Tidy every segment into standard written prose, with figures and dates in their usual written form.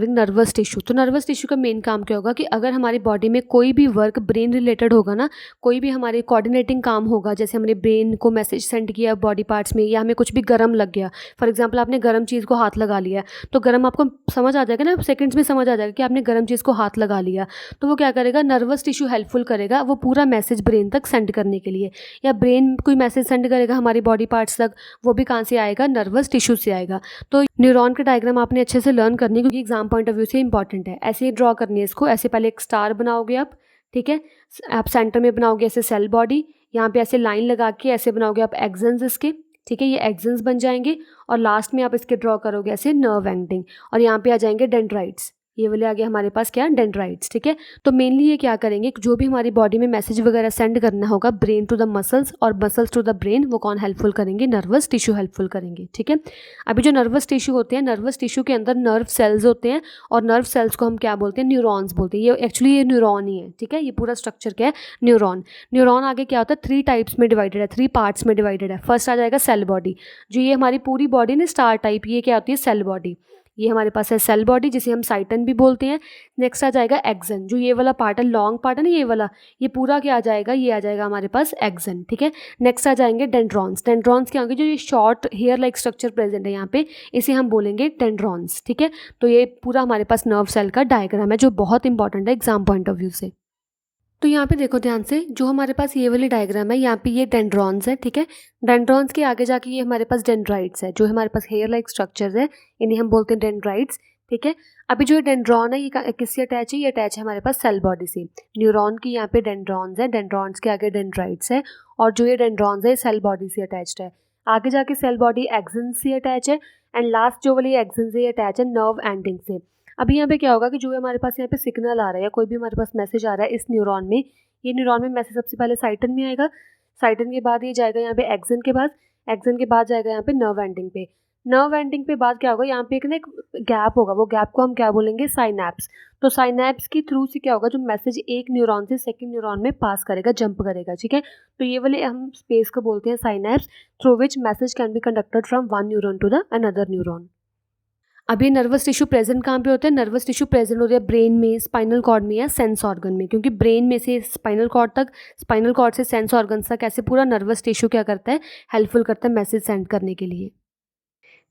Nervous tissue. तो nervous tissue का main काम क्या होगा कि अगर हमारी बॉडी में कोई भी वर्क ब्रेन रिलेटेड होगा ना, कोई भी हमारे कोऑर्डिनेटिंग काम होगा, जैसे हमने ब्रेन को मैसेज सेंड किया बॉडी पार्ट्स में, या हमें कुछ भी गर्म लग गया, फॉर एग्जांपल आपने गर्म चीज़ को हाथ लगा लिया, तो गर्म आपको समझ आ जाएगा ना, सेकंड्स में समझ आ जाएगा कि आपने गर्म चीज़ को हाथ लगा लिया। तो वो क्या करेगा, नर्वस टिश्यू हेल्पफुल करेगा वो पूरा मैसेज ब्रेन तक सेंड करने के लिए, या ब्रेन कोई मैसेज सेंड करेगा हमारी बॉडी पार्ट्स तक, वो भी कहाँ से आएगा, नर्वस टिश्यू से आएगा। तो न्यूरॉन के डायग्राम आपने अच्छे से लर्न करनी है क्योंकि एग्जाम पॉइंट ऑफ व्यू से इंपॉर्टेंट है। ऐसे ही ड्रॉ करनी है इसको। ऐसे पहले एक स्टार बनाओगे आप, ठीक है, आप सेंटर में बनाओगे ऐसे सेल बॉडी, यहाँ पे ऐसे लाइन लगा के ऐसे बनाओगे आप एक्सन्स इसके, ठीक है, ये एक्सन्स बन जाएंगे, और लास्ट में आप इसके ड्रॉ करोगे ऐसे नर्व एंडिंग, और यहाँ पे आ जाएंगे डेंड्राइट्स, ये वाले आ गए हमारे पास क्या, डेंड्राइट्स, ठीक है। तो मेनली ये क्या करेंगे, जो भी हमारी बॉडी में मैसेज वगैरह सेंड करना होगा ब्रेन टू द मसल्स और मसल्स टू द ब्रेन, वो कौन हेल्पफुल करेंगे, नर्वस टिश्यू हेल्पफुल करेंगे, ठीक है। अभी जो नर्वस टिश्यू होते हैं, नर्वस टिश्यू के अंदर नर्व सेल्स होते हैं, और नर्व सेल्स को हम क्या बोलते हैं, न्यूरॉन्स बोलते हैं। ये एक्चुअली ये न्यूरॉन ही है, ठीक है, ये पूरा स्ट्रक्चर क्या है, न्यूरॉन। न्यूरॉन आगे क्या होता है, 3 टाइप्स में डिवाइडेड है, 3 पार्ट्स में डिवाइडेड है। फर्स्ट आ जाएगा सेल बॉडी, जो ये हमारी पूरी बॉडी ने स्टार टाइप, ये क्या होती है, सेल बॉडी, ये हमारे पास है सेल बॉडी, जिसे हम साइटन भी बोलते हैं। नेक्स्ट आ जाएगा एक्सन, जो ये वाला पार्ट है, लॉन्ग पार्ट है ना ये वाला, ये पूरा क्या आ जाएगा, ये आ जाएगा हमारे पास एक्सन, ठीक है। नेक्स्ट आ जाएंगे डेंड्रॉन्स। डेंड्रॉन्स क्या होंगे, जो ये short hair like structure present है यहाँ पे, इसे हम बोलेंगे डेंड्रॉन्स, ठीक है। तो ये पूरा हमारे पास नर्व सेल का डायग्राम है, जो बहुत इंपॉर्टेंट है एग्जाम पॉइंट ऑफ व्यू से। तो यहाँ पे देखो ध्यान से, जो हमारे पास ये वाली डायग्राम है, यहाँ पे ये डेंड्रॉन्स है, ठीक है। डेंड्रॉन्स के आगे जाके ये हमारे पास डेंड्राइट्स है, जो हमारे पास हेयर लाइक स्ट्रक्चर्स है, इन्हें हम बोलते हैं डेंड्राइट्स, ठीक है। अभी जो ये डेंड्रॉन है, ये किससे अटैच है, ये अटैच है हमारे पास सेल बॉडी से। न्यूरॉन की यहाँ पे डेंड्रॉन्स है, डेंड्रॉन्स के आगे डेंड्राइट्स है, और जो ये डेंड्रॉन्स है सेल बॉडी से अटैच्ड है। आगे जाके सेल बॉडी एक्सन से अटैच है, एंड लास्ट जो वाली एक्सन से अटैच है नर्व एंडिंग से। अभी यहाँ पे क्या होगा कि जो हमारे पास यहाँ पे सिग्नल आ रहा है, या कोई भी हमारे पास मैसेज आ रहा है इस न्यूरॉन में, ये न्यूरॉन में मैसेज सबसे पहले साइटन में आएगा, साइटन के बाद ये जाएगा यहाँ पे एक्सन के पास, एक्सन के बाद जाएगा यहाँ पे नर्व एंडिंग पे, नर्व एंडिंग पे बाद क्या होगा, यहाँ पे एक ना एक गैप होगा, वो गैप को हम क्या बोलेंगे, साइनैप्स। तो साइनैप्स की थ्रू से क्या होगा, जो मैसेज एक न्यूरॉन से सेकंड न्यूरॉन में पास करेगा, जंप करेगा, ठीक है। तो ये वाले हम स्पेस को बोलते हैं synapse, through which message can be conducted from one neuron to the another neuron. अब ये नर्वस टिश्यू प्रेजेंट कहाँ पे होता है, नर्वस टिश्यू प्रेजेंट होता है ब्रेन में, स्पाइनल कॉर्ड में, या सेंस ऑर्गन में, क्योंकि ब्रेन में से स्पाइनल कॉर्ड तक, स्पाइनल कॉर्ड से सेंस ऑर्गन तक, ऐसे पूरा नर्वस टिश्यू क्या करता है, हेल्पफुल करता है मैसेज सेंड करने के लिए।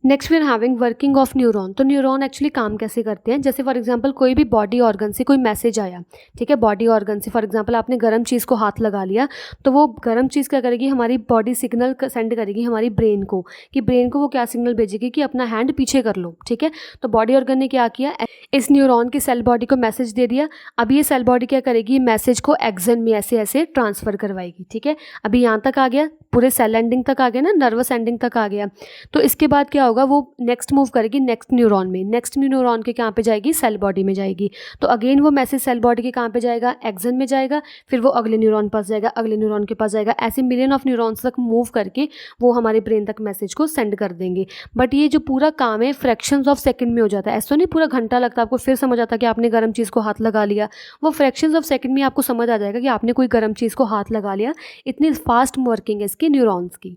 Next we are having working of neuron. तो न्यूरॉन एक्चुअली काम कैसे करते हैं, जैसे फॉर एग्जांपल कोई भी बॉडी ऑर्गन से कोई मैसेज आया, ठीक है, बॉडी ऑर्गन से, फॉर एग्जांपल आपने गर्म चीज़ को हाथ लगा लिया, तो वो गर्म चीज़ क्या करेगी, हमारी बॉडी सिग्नल सेंड करेगी हमारी ब्रेन को, कि ब्रेन को वो क्या सिग्नल भेजेगी कि अपना हैंड पीछे कर लो, ठीक है। तो बॉडी ऑर्गन ने क्या किया, इस न्यूरॉन की सेल बॉडी को मैसेज दे दिया। अब ये सेल बॉडी क्या करेगी, मैसेज को एक्सन में ऐसे ऐसे ट्रांसफर करवाएगी, ठीक है। अभी यहाँ तक आ गया, पूरे सेल एंडिंग तक आ गया ना, नर्वस एंडिंग तक आ गया। तो इसके बाद क्या होगा, वो नेक्स्ट मूव करेगी नेक्स्ट न्यूरॉन में, नेक्स्ट न्यूरॉन के कहाँ पे जाएगी, सेल बॉडी में जाएगी। तो अगेन वो मैसेज सेल बॉडी के कहाँ पे जाएगा, एक्सन में जाएगा, फिर वो अगले न्यूरॉन पास जाएगा, अगले न्यूरॉन के पास जाएगा, ऐसे मिलियन ऑफ न्यूरॉन्स तक मूव करके वो हमारे ब्रेन तक मैसेज को सेंड कर देंगे। बट ये जो पूरा काम है फ्रैक्शंस ऑफ सेकंड में हो जाता है, ऐसा नहीं पूरा घंटा लगता आपको फिर समझ आता कि आपने गर्म चीज़ को हाथ लगा लिया। वो फ्रैक्शंस ऑफ सेकंड में आपको समझ आ जाएगा कि आपने कोई गर्म चीज़ को हाथ लगा लिया। इतनी फास्ट वर्किंग है इसकी न्यूरॉन्स की।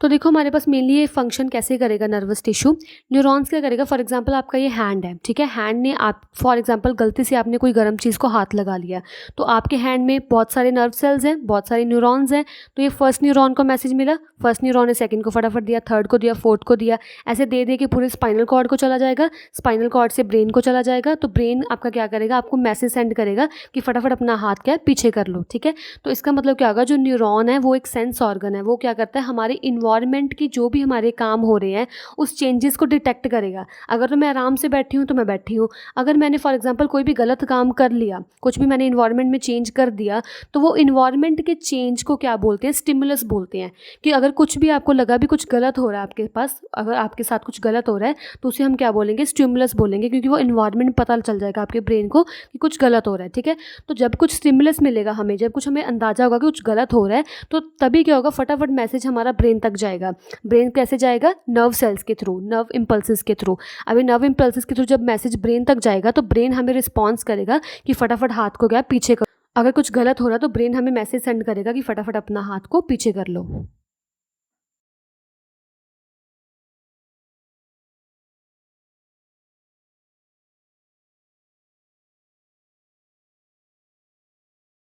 तो देखो हमारे पास मेनली ये फंक्शन कैसे करेगा नर्वस टिश्यू, न्यूरॉन्स क्या करेगा, फॉर एग्जांपल आपका ये हैंड है, ठीक है, हैंड ने आप फॉर एग्जांपल गलती से आपने कोई गर्म चीज़ को हाथ लगा लिया, तो आपके हैंड में बहुत सारे नर्व सेल्स हैं, बहुत सारे न्यूरॉन्स हैं। तो ये फर्स्ट न्यूरॉन को मैसेज मिला, फर्स्ट न्यूरॉन ने सेकंड को फटाफट दिया, थर्ड को दिया, फोर्थ को दिया, ऐसे दे दे के पूरे स्पाइनल कॉर्ड को चला जाएगा, स्पाइनल कॉर्ड से ब्रेन को चला जाएगा। तो ब्रेन आपका क्या करेगा, आपको मैसेज सेंड करेगा कि फटाफट अपना हाथ क्या है पीछे कर लो, ठीक है। तो इसका मतलब क्या होगा, जो न्यूरॉन है वो एक सेंस ऑर्गन है, वो क्या करता है, हमारे इन्वायरमेंट की जो भी हमारे काम हो रहे हैं उस चेंजेस को डिटेक्ट करेगा। अगर तो मैं आराम से बैठी हूँ तो मैं बैठी हूँ, अगर मैंने फॉर एग्जांपल कोई भी गलत काम कर लिया, कुछ भी मैंने इन्वायरमेंट में चेंज कर दिया, तो वो इन्वायरमेंट के चेंज को क्या बोलते हैं, स्टिमुलस बोलते हैं। कि अगर कुछ भी आपको लगा भी कुछ गलत हो रहा है आपके पास, अगर आपके साथ कुछ गलत हो रहा है तो उसे हम क्या बोलेंगे, स्टिमुलस बोलेंगे, क्योंकि वो इन्वायरमेंट पता चल जाएगा आपके ब्रेन को कि कुछ गलत हो रहा है, ठीक है। तो जब कुछ स्टिमुलस मिलेगा हमें, जब कुछ हमें अंदाजा होगा कि कुछ गलत हो रहा है, तो तभी क्या होगा, फटाफट मैसेज हमारा ब्रेन तक जाएगा। ब्रेन कैसे जाएगा, नर्व सेल्स के थ्रू, नर्व इम्पल्सेस के थ्रू। अभी नर्व इम्पल्सेस के थ्रू जब मैसेज ब्रेन तक जाएगा तो ब्रेन हमें रिस्पॉन्स करेगा कि फटाफट हाथ को क्या पीछे करो। अगर कुछ गलत हो रहा है तो ब्रेन हमें मैसेज सेंड करेगा कि फटाफट अपना हाथ को पीछे कर लो।